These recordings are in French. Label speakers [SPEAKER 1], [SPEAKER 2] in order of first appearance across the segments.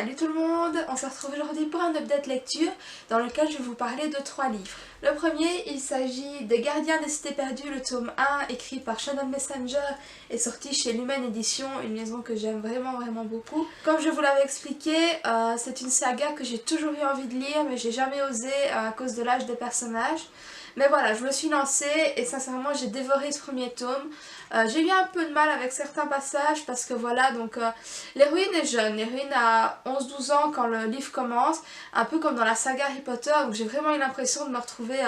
[SPEAKER 1] Salut tout le monde, on se retrouve aujourd'hui pour un update lecture dans lequel je vais vous parler de 3 livres. Le premier, il s'agit des Gardiens des Cités Perdues, le tome 1, écrit par Shannon Messenger et sorti chez Lumen Édition, une maison que j'aime vraiment beaucoup. Comme je vous l'avais expliqué, c'est une saga que j'ai toujours eu envie de lire mais j'ai jamais osé à cause de l'âge des personnages. Mais voilà, je me suis lancée et sincèrement j'ai dévoré ce premier tome. J'ai eu un peu de mal avec certains passages parce que voilà, donc l'héroïne est jeune, l'héroïne a 11-12 ans quand le livre commence, un peu comme dans la saga Harry Potter, donc j'ai vraiment eu l'impression de me retrouver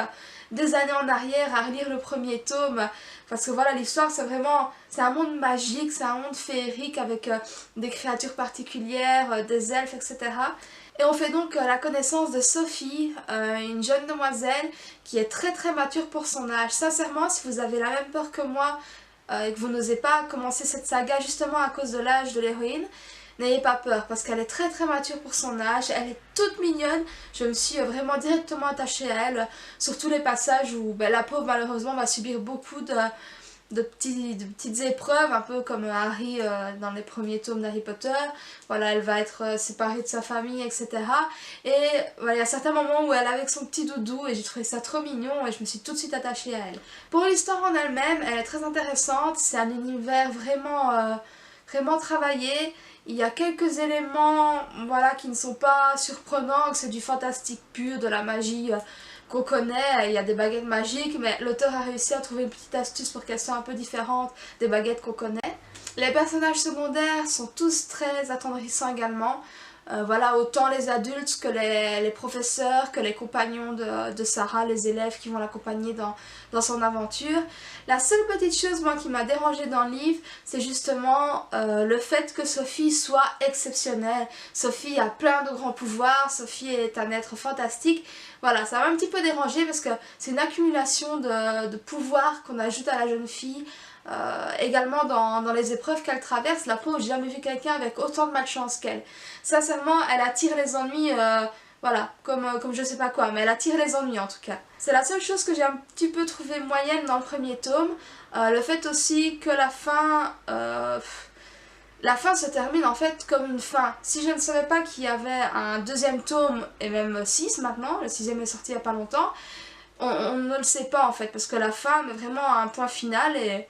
[SPEAKER 1] des années en arrière à relire le premier tome, parce que voilà, l'histoire c'est un monde magique, c'est un monde féerique avec des créatures particulières, des elfes, etc. Et on fait donc la connaissance de Sophie, une jeune demoiselle qui est très mature pour son âge. Sincèrement, si vous avez la même peur que moi et que vous n'osez pas commencer cette saga justement à cause de l'âge de l'héroïne, n'ayez pas peur parce qu'elle est très mature pour son âge, elle est toute mignonne, je me suis vraiment directement attachée à elle, surtout les passages où la pauvre malheureusement va subir beaucoup de petites épreuves, un peu comme Harry dans les premiers tomes d'Harry Potter. Voilà, elle va être séparée de sa famille, etc. Et voilà, il y a certains moments où elle est avec son petit doudou et j'ai trouvé ça trop mignon et je me suis tout de suite attachée à elle. Pour l'histoire en elle-même, elle est très intéressante, c'est un univers vraiment travaillé. Il y a quelques éléments voilà, qui ne sont pas surprenants, que c'est du fantastique pur, de la magie qu'on connaît, il y a des baguettes magiques, mais l'auteur a réussi à trouver une petite astuce pour qu'elles soient un peu différentes des baguettes qu'on connaît. Les personnages secondaires sont tous très attendrissants également. Voilà, autant les adultes que les professeurs, que les compagnons de Sarah, les élèves qui vont l'accompagner dans son aventure. La seule petite chose moi qui m'a dérangée dans le livre, c'est justement le fait que Sophie soit exceptionnelle. Sophie a plein de grands pouvoirs, Sophie est un être fantastique. Voilà, ça m'a un petit peu dérangée parce que c'est une accumulation de pouvoirs qu'on ajoute à la jeune fille. Également dans les épreuves qu'elle traverse, la pauvre, j'ai jamais vu quelqu'un avec autant de malchance qu'elle. Sincèrement, elle attire les ennuis, voilà, comme je sais pas quoi, mais elle attire les ennuis en tout cas. C'est la seule chose que j'ai un petit peu trouvé moyenne dans le premier tome. Le fait aussi que la fin se termine en fait comme une fin. Si je ne savais pas qu'il y avait un deuxième tome, et même 6 maintenant, le 6ème est sorti il y a pas longtemps, on ne le sait pas en fait, parce que la fin met vraiment un point final et...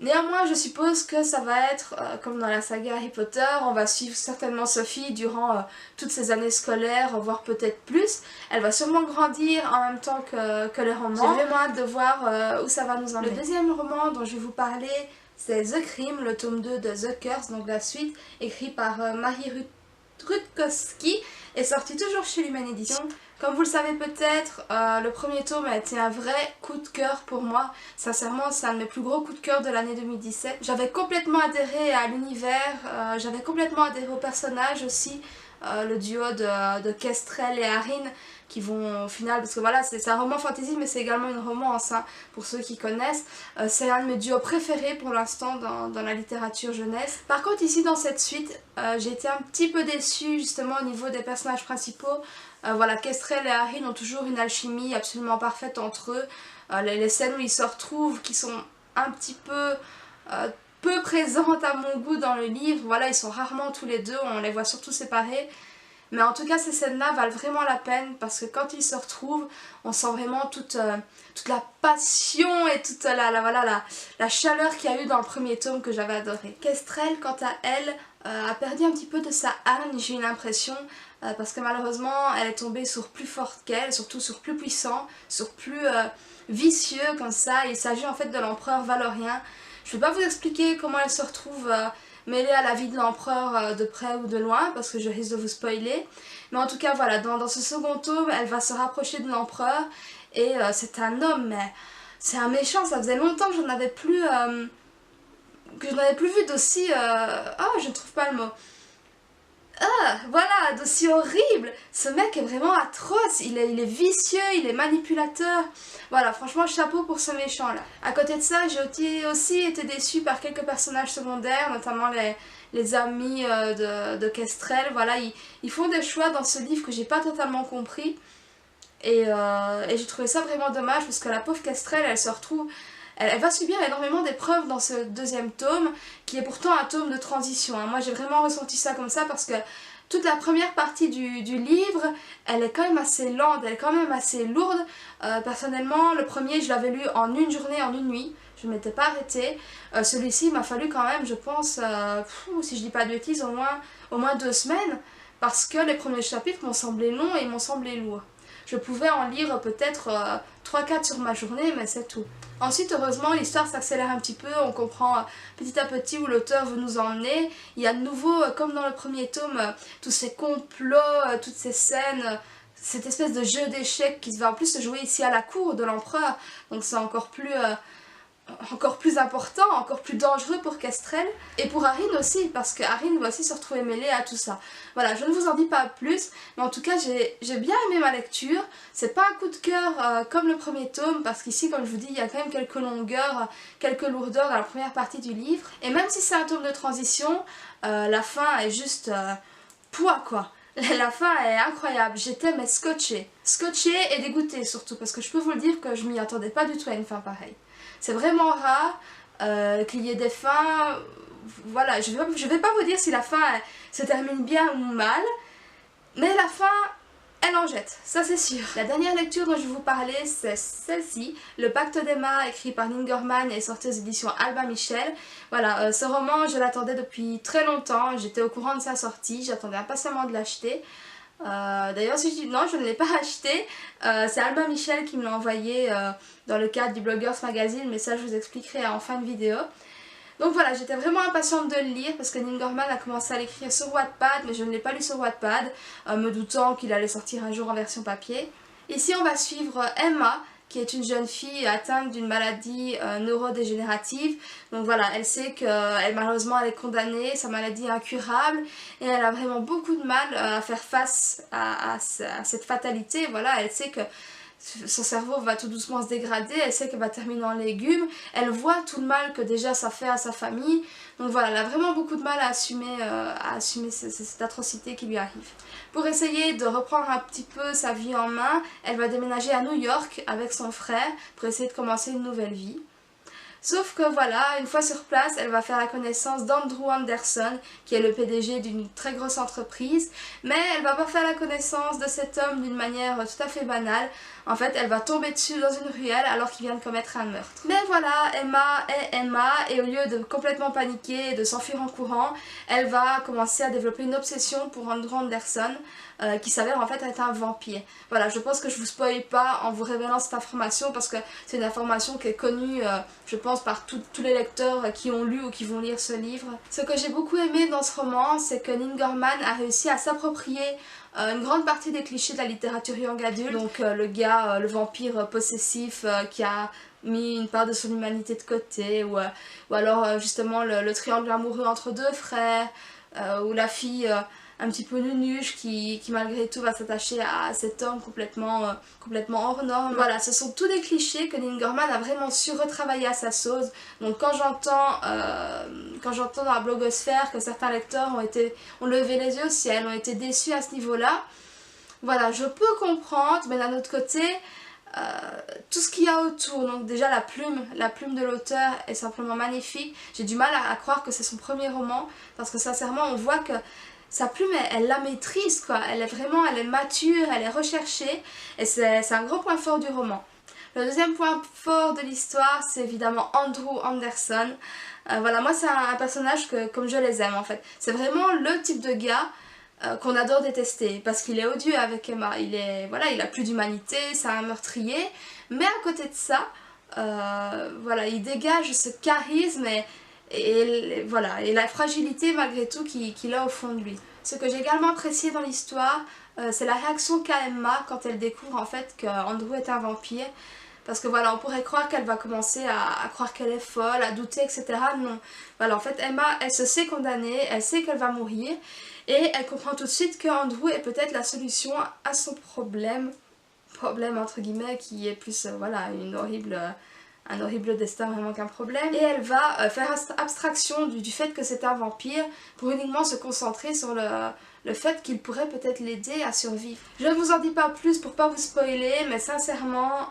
[SPEAKER 1] Néanmoins, je suppose que ça va être, comme dans la saga Harry Potter, on va suivre certainement Sophie durant toutes ses années scolaires, voire peut-être plus. Elle va sûrement grandir en même temps que les romans. J'ai vraiment hâte de voir où ça va nous emmener. Le deuxième roman dont je vais vous parler, c'est The Crime, le tome 2 de The Curse, donc la suite, écrit par Marie Rutkowski, est sorti toujours chez Lumen Édition. Comme vous le savez peut-être, le premier tome a été un vrai coup de cœur pour moi. Sincèrement, c'est un de mes plus gros coups de cœur de l'année 2017. J'avais complètement adhéré à l'univers, j'avais complètement adhéré aux personnages aussi. Le duo de Kestrel et Arryn qui vont au final, parce que voilà, c'est un roman fantasy mais c'est également une romance, hein, pour ceux qui connaissent. C'est un de mes duos préférés pour l'instant dans la littérature jeunesse. Par contre ici dans cette suite, j'ai été un petit peu déçue justement au niveau des personnages principaux. Voilà, Kestrel et Arryn ont toujours une alchimie absolument parfaite entre eux. Les scènes où ils se retrouvent qui sont un petit peu présentes à mon goût dans le livre, voilà, ils sont rarement tous les deux, on les voit surtout séparés. Mais en tout cas, ces scènes-là valent vraiment la peine parce que quand ils se retrouvent, on sent vraiment toute la passion et toute la chaleur qu'il y a eu dans le premier tome que j'avais adoré. Kestrel, quant à elle, a perdu un petit peu de sa hargne, j'ai eu l'impression, parce que malheureusement, elle est tombée sur plus forte qu'elle, surtout sur plus puissant, sur plus vicieux comme ça. Il s'agit en fait de l'empereur Valorien. Je ne vais pas vous expliquer comment elle se retrouve mêlée à la vie de l'empereur de près ou de loin parce que je risque de vous spoiler. Mais en tout cas voilà, dans ce second tome, elle va se rapprocher de l'empereur et c'est un homme, mais c'est un méchant. Ça faisait longtemps que je n'en avais plus vu d'aussi... je ne trouve pas le mot. Voilà, d'aussi horrible. Ce mec est vraiment atroce, il est vicieux, il est manipulateur. Voilà, franchement chapeau pour ce méchant là. À côté de ça, j'ai aussi été déçue par quelques personnages secondaires, notamment les amis de Kestrel. Voilà, ils font des choix dans ce livre que j'ai pas totalement compris. Et j'ai trouvé ça vraiment dommage parce que la pauvre Kestrel, elle se retrouve... Elle va subir énormément d'épreuves dans ce deuxième tome, qui est pourtant un tome de transition, hein. Moi j'ai vraiment ressenti ça comme ça parce que Toute la première partie du livre, elle est quand même assez lente, elle est quand même assez lourde. Personnellement, le premier, je l'avais lu en une journée, en une nuit. Je ne m'étais pas arrêtée. Celui-ci, il m'a fallu quand même, je pense, si je dis pas de bêtises, au moins 2 semaines. Parce que les premiers chapitres m'ont semblé longs et m'ont semblé lourds. Je pouvais en lire peut-être 3-4 sur ma journée, mais c'est tout. Ensuite, heureusement, l'histoire s'accélère un petit peu, on comprend petit à petit où l'auteur veut nous emmener. Il y a de nouveau, comme dans le premier tome, tous ces complots, toutes ces scènes, cette espèce de jeu d'échecs qui va en plus se jouer ici à la cour de l'empereur. Donc c'est encore plus important, encore plus dangereux pour Kestrel et pour Arryn aussi, parce que Arryn va aussi se retrouver mêlé à tout ça. Voilà, je ne vous en dis pas plus, mais en tout cas j'ai bien aimé ma lecture. C'est pas un coup de cœur comme le premier tome, parce qu'ici, comme je vous dis, il y a quand même quelques longueurs, quelques lourdeurs dans la première partie du livre. Et même si c'est un tome de transition, la fin est juste poids quoi. La fin est incroyable, j'étais mais scotchée. Scotchée et dégoûtée surtout, parce que je peux vous le dire que je m'y attendais pas du tout à une fin pareille. C'est vraiment rare qu'il y ait des fins... Voilà, je vais pas vous dire si la fin se termine bien ou mal, mais la fin, elle en jette, ça c'est sûr. La dernière lecture dont je vais vous parler, c'est celle-ci, Le Pacte d'Emma, écrit par Neil Gaiman et sorti aux éditions Albin Michel. Voilà, ce roman, je l'attendais depuis très longtemps, j'étais au courant de sa sortie, j'attendais impatiemment de l'acheter. D'ailleurs, si je dis non, je ne l'ai pas acheté, c'est Albin Michel qui me l'a envoyé dans le cadre du Bloggers Magazine, mais ça je vous expliquerai en fin de vidéo. Donc voilà, j'étais vraiment impatiente de le lire parce que Neil Gaiman a commencé à l'écrire sur Wattpad, mais je ne l'ai pas lu sur Wattpad, me doutant qu'il allait sortir un jour en version papier. Ici on va suivre Emma, qui est une jeune fille atteinte d'une maladie neurodégénérative. Donc voilà, elle sait que malheureusement elle est condamnée, sa maladie est incurable et elle a vraiment beaucoup de mal à faire face à cette fatalité. Voilà, elle sait que son cerveau va tout doucement se dégrader, elle sait qu'elle va terminer en légumes, elle voit tout le mal que déjà ça fait à sa famille. Donc voilà, elle a vraiment beaucoup de mal à assumer cette atrocité qui lui arrive. Pour essayer de reprendre un petit peu sa vie en main, elle va déménager à New York avec son frère pour essayer de commencer une nouvelle vie. Sauf que voilà, une fois sur place, elle va faire la connaissance d'Andrew Anderson, qui est le PDG d'une très grosse entreprise, mais elle va pas faire la connaissance de cet homme d'une manière tout à fait banale. En fait, elle va tomber dessus dans une ruelle alors qu'il vient de commettre un meurtre. Mais voilà, Emma est Emma, et au lieu de complètement paniquer et de s'enfuir en courant, elle va commencer à développer une obsession pour Andrew Anderson, qui s'avère en fait être un vampire. Voilà, je pense que je vous spoil pas en vous révélant cette information parce que c'est une information qui est connue, je pense, par tous les lecteurs qui ont lu ou qui vont lire ce livre. Ce que j'ai beaucoup aimé dans ce roman, c'est que Neil Gaiman a réussi à s'approprier une grande partie des clichés de la littérature young adulte. Donc le gars, le vampire possessif qui a mis une part de son humanité de côté, ou alors justement le triangle amoureux entre deux frères, ou la fille un petit peu nunuche qui malgré tout va s'attacher à cet homme complètement hors norme. Voilà, ce sont tous des clichés que Neil Gaiman a vraiment su retravailler à sa sauce. Donc quand j'entends dans la blogosphère que certains lecteurs ont levé les yeux au ciel, ont été déçus à ce niveau-là, voilà, je peux comprendre, mais d'un autre côté, tout ce qu'il y a autour, donc déjà la plume de l'auteur est simplement magnifique. J'ai du mal à croire que c'est son premier roman, parce que sincèrement on voit que sa plume, elle la maîtrise quoi, elle est mature, elle est recherchée, et c'est un gros point fort du roman. Le deuxième point fort de l'histoire, c'est évidemment Andrew Anderson. Voilà, moi c'est un personnage que, comme je les aime en fait, c'est vraiment le type de gars qu'on adore détester, parce qu'il est odieux avec Emma, voilà, il a plus d'humanité, c'est un meurtrier, mais à côté de ça, voilà, il dégage ce charisme et la fragilité malgré tout qu'il a au fond de lui. Ce que j'ai également apprécié dans l'histoire, c'est la réaction qu'a Emma quand elle découvre en fait qu'Andrew est un vampire. Parce que voilà, on pourrait croire qu'elle va commencer à croire qu'elle est folle, à douter, etc. Non. Voilà, en fait, Emma, elle se sait condamnée, elle sait qu'elle va mourir. Et elle comprend tout de suite que Andrew est peut-être la solution à son problème entre guillemets, qui est plus, voilà, un horrible destin vraiment qu'un problème. Et elle va faire abstraction du fait que c'est un vampire pour uniquement se concentrer sur le fait qu'il pourrait peut-être l'aider à survivre. Je ne vous en dis pas plus pour pas vous spoiler, mais sincèrement,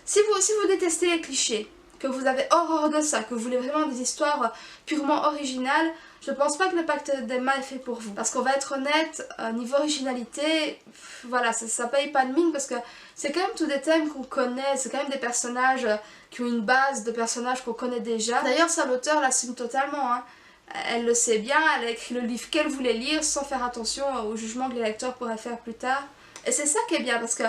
[SPEAKER 1] si vous détestez les clichés, que vous avez horreur de ça, que vous voulez vraiment des histoires purement originales, je pense pas que le Pacte d'Emma est fait pour vous. Parce qu'on va être honnête, niveau originalité, voilà, ça paye pas de mine parce que c'est quand même tous des thèmes qu'on connaît, c'est quand même des personnages qui ont une base de personnages qu'on connaît déjà. D'ailleurs, ça, l'auteur l'assume totalement, hein. Elle le sait bien, elle a écrit le livre qu'elle voulait lire sans faire attention au jugement que les lecteurs pourraient faire plus tard. Et c'est ça qui est bien parce que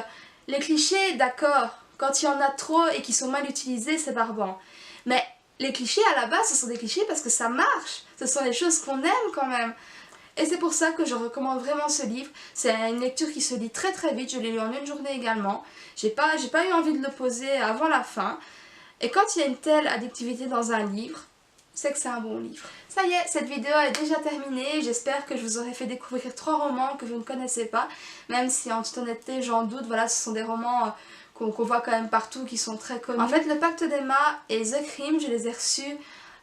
[SPEAKER 1] les clichés, d'accord, quand il y en a trop et qui sont mal utilisés, c'est barbant. Mais les clichés à la base, ce sont des clichés parce que ça marche. Ce sont des choses qu'on aime quand même. Et c'est pour ça que je recommande vraiment ce livre. C'est une lecture qui se lit très très vite. Je l'ai lu en une journée également. J'ai pas eu envie de le poser avant la fin. Et quand il y a une telle addictivité dans un livre, c'est que c'est un bon livre. Ça y est, cette vidéo est déjà terminée. J'espère que je vous aurai fait découvrir 3 romans que vous ne connaissez pas. Même si en toute honnêteté, j'en doute. Voilà, ce sont des romans qu'on voit quand même partout, qui sont très connus. En fait, le Pacte d'Emma et The Crime, je les ai reçus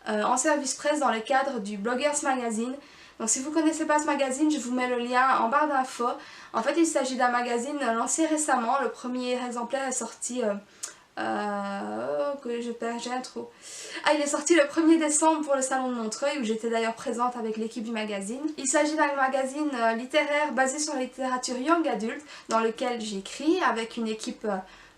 [SPEAKER 1] en service presse dans le cadre du Bloggers Magazine. Donc si vous ne connaissez pas ce magazine, je vous mets le lien en barre d'infos. En fait, il s'agit d'un magazine lancé récemment. Le premier exemplaire est sorti... j'ai un trou. Ah, il est sorti le 1er décembre pour le salon de Montreuil où j'étais d'ailleurs présente avec l'équipe du magazine. Il s'agit d'un magazine littéraire basé sur la littérature young adulte dans lequel j'écris avec une équipe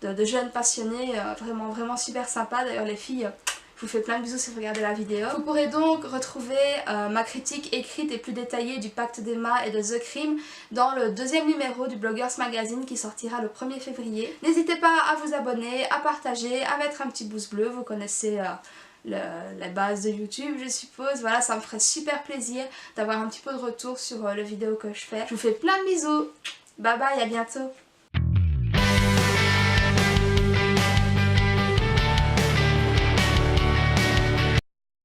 [SPEAKER 1] de jeunes passionnés vraiment super sympa. D'ailleurs les filles, je vous fais plein de bisous si vous regardez la vidéo. Vous pourrez donc retrouver ma critique écrite et plus détaillée du Pacte d'Emma et de The Crime dans le 2e numéro du Bloggers Magazine qui sortira le 1er février. N'hésitez pas à vous abonner, à partager, à mettre un petit pouce bleu, vous connaissez la base de YouTube je suppose. Voilà, ça me ferait super plaisir d'avoir un petit peu de retour sur les vidéos que je fais. Je vous fais plein de bisous, bye bye, à bientôt.